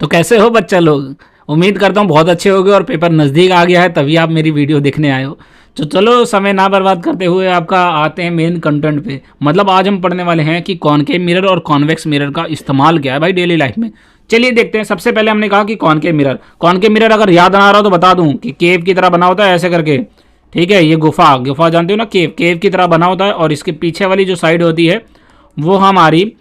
तो कैसे हो बच्चा लोग, उम्मीद करता हूँ बहुत अच्छे होगे और पेपर नज़दीक आ गया है तभी आप मेरी वीडियो देखने आए हो। तो चलो समय ना बर्बाद करते हुए आपका आते हैं मेन कंटेंट पे। मतलब आज हम पढ़ने वाले हैं कि कॉनकेव मिरर और कॉन्वेक्स मिरर का इस्तेमाल क्या है भाई डेली लाइफ में। चलिए देखते हैं। सबसे पहले हमने कहा कि कॉनकेव मिरर अगर याद ना आ रहा हो तो बता दूं कि केव की तरह बना होता है ऐसे करके, ठीक है। ये गुफा जानते हो ना, केव की तरह बना होता है और इसके पीछे वाली जो साइड होती है वो हमारी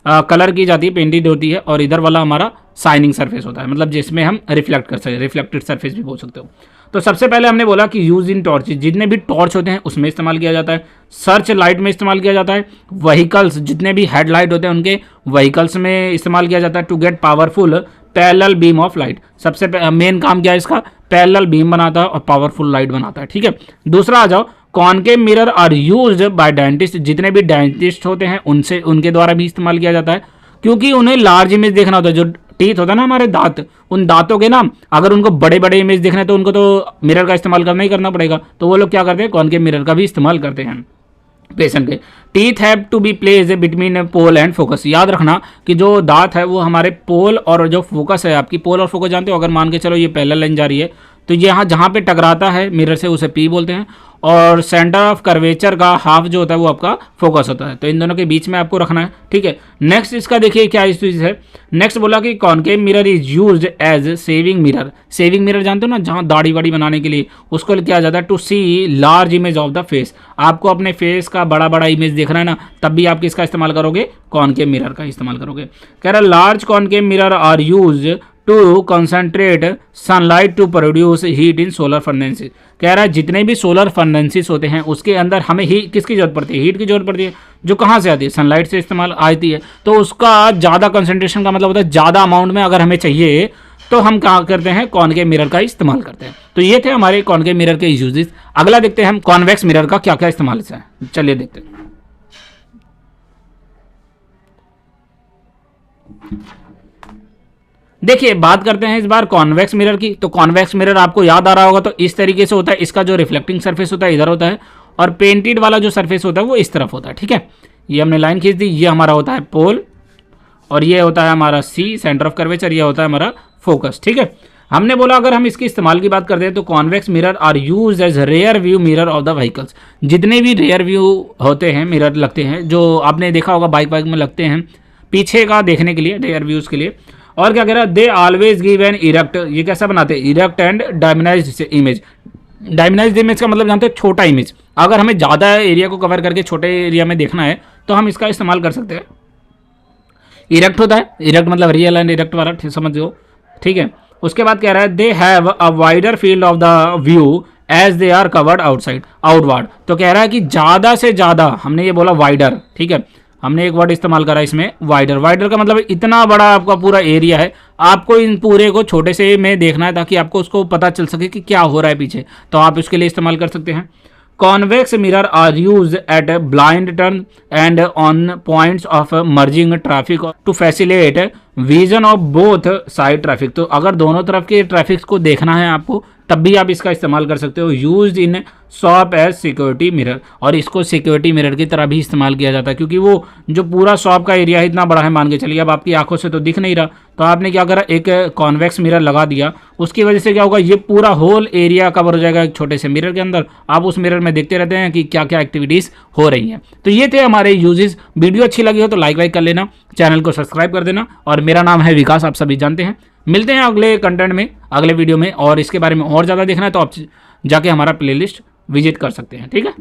कलर की जाती है, पेंटेड होती है, और इधर वाला हमारा शाइनिंग सरफेस होता है, मतलब जिसमें हम रिफ्लेक्ट कर सकते हैं, रिफ्लेक्टेड सरफेस भी बोल सकते हो। तो सबसे पहले हमने बोला कि यूज इन टॉर्च, जितने भी टॉर्च होते हैं उसमें इस्तेमाल किया जाता है। सर्च लाइट में इस्तेमाल किया जाता है। व्हीकल्स, जितने भी हेडलाइट होते हैं उनके व्हीकल्स में इस्तेमाल किया जाता है। To get powerful parallel beam of light, सबसे मेन काम क्या है इसका, पैरेलल बीम बनाता है और पावरफुल लाइट बनाता है, ठीक है। दूसरा आ जाओ, concave mirror are used by dentist, जितने भी डेंटिस्ट होते हैं उनके द्वारा भी इस्तेमाल किया जाता है, क्योंकि उन्हें लार्ज इमेज देखना होता है। जो टीथ होता है ना हमारे दांत, उन दांतों के ना अगर उनको बड़े बड़े इमेज देखना है तो उनको तो मिरर का इस्तेमाल करना ही करना पड़ेगा। तो वो लोग क्या करते हैं, कॉनकेव मिरर का भी इस्तेमाल करते हैं। पेशेंट के teeth have to be place between pole and focus, याद रखना कि जो दांत है वो हमारे पोल और जो फोकस है, आपकी पोल और फोकस जानते हो, अगर मान के चलो ये पैरेलल लाइन जा रही है तो यहाँ जहाँ पे टकराता है मिरर से उसे पी बोलते हैं, और सेंटर ऑफ कर्वेचर का हाफ जो होता है वो आपका फोकस होता है। तो इन दोनों के बीच में आपको रखना है, ठीक है। नेक्स्ट इसका देखिए क्या चीज़ है। नेक्स्ट बोला कि concave mirror is used as shaving mirror. Shaving mirror जानते हो ना, जहाँ दाढ़ी वाड़ी बनाने के लिए उसको किया जाता है। To see large image of the face, आपको अपने फेस का बड़ा बड़ा इमेज देखना है ना, तब भी आप किसका इस्तेमाल करोगे, कॉनकेव मिरर का इस्तेमाल करोगे। कह रहा large concave mirror are use to concentrate sunlight to produce heat in solar furnaces. कह रहा है जितने भी सोलर फर्नेसेस होते हैं उसके अंदर हमें किसकी जरूरत पड़ती है, हीट की जरूरत पड़ती है, जो कहाँ से आती है, सनलाइट से इस्तेमाल आती है। तो उसका ज़्यादा कंसनट्रेशन का मतलब होता है ज़्यादा अमाउंट में अगर हमें चाहिए तो हम क्या करते हैं, कॉनकेव मिरर का इस्तेमाल करते हैं। तो ये थे हमारे कॉनकेव मिरर के यूजेस। अगला देखते हैं हम कॉन्वेक्स मिरर का क्या क्या इस्तेमाल है। चलिए देखते हैं। देखिए बात करते हैं इस बार कॉन्वेक्स मिरर की। तो कॉन्वेक्स मिरर आपको याद आ रहा होगा तो इस तरीके से होता है। इसका जो रिफ्लेक्टिंग सरफेस होता है इधर होता है और पेंटेड वाला जो सरफेस होता है वो इस तरफ होता है, ठीक है। ये हमने लाइन खींच दी, ये हमारा होता है पोल और ये होता है हमारा सी सेंटर ऑफ कर्वेचर, ये होता है हमारा फोकस, ठीक है। हमने बोला अगर हम इसके इस्तेमाल की बात करते हैं तो convex mirror are use as rear view mirror of the vehicles. जितने भी रेयर व्यू होते हैं मिरर लगते हैं, जो आपने देखा होगा बाइक में लगते हैं पीछे का देखने के लिए, रेयर व्यूज के लिए। और क्या कह रहा है, they always give an erect, ये कैसा बनाते हैं, इरेक्ट एंड डायमिनाइज्ड इमेज। डायमिनाइज्ड इमेज का मतलब जानते हैं छोटा इमेज। अगर हमें ज़्यादा एरिया को कवर करके छोटे एरिया में देखना है तो हम इसका इस्तेमाल कर सकते हैं। इरेक्ट होता है, इरेक्ट मतलब रियल एंड इरेक्ट वाला, समझो, ठीक है। उसके बाद कह रहा है they have a wider field of the view as they are covered outward. तो कह रहा है कि ज़्यादा से ज़्यादा, हमने ये बोला वाइडर, ठीक है, हमने एक वर्ड इस्तेमाल करा इसमें वाइडर। वाइडर का मतलब इतना बड़ा आपका पूरा एरिया है, आपको इन पूरे को छोटे से में देखना है ताकि आपको उसको पता चल सके कि क्या हो रहा है पीछे, तो आप इसके लिए इस्तेमाल कर सकते हैं। Convex mirror are use at blind turn and on points of merging traffic to facilitate vision of both side traffic. तो अगर दोनों तरफ के ट्रैफिक को देखना है आपको तब भी आप इसका इस्तेमाल कर सकते हो। Use in shop as security mirror, और इसको सिक्योरिटी मिरर की तरह भी इस्तेमाल किया जाता है क्योंकि वो जो पूरा शॉप का एरिया है इतना बड़ा है, मान के चलिए अब आपकी आंखों से तो दिख नहीं रहा, तो आपने क्या करा, एक कॉन्वेक्स मिरर लगा दिया, उसकी वजह से क्या होगा, ये पूरा होल एरिया कवर हो जाएगा एक छोटे से मिरर के अंदर। आप उस मिरर में देखते रहते हैं कि क्या क्या एक्टिविटीज़ हो रही हैं। तो ये थे हमारे यूजेस। वीडियो अच्छी लगी हो तो लाइक कर लेना, चैनल को सब्सक्राइब कर देना, और मेरा नाम है विकास, आप सभी जानते हैं। मिलते हैं अगले कंटेंट में, अगले वीडियो में, और इसके बारे में और ज़्यादा देखना है तो आप जाके हमारा प्लेलिस्ट विजिट कर सकते हैं, ठीक है।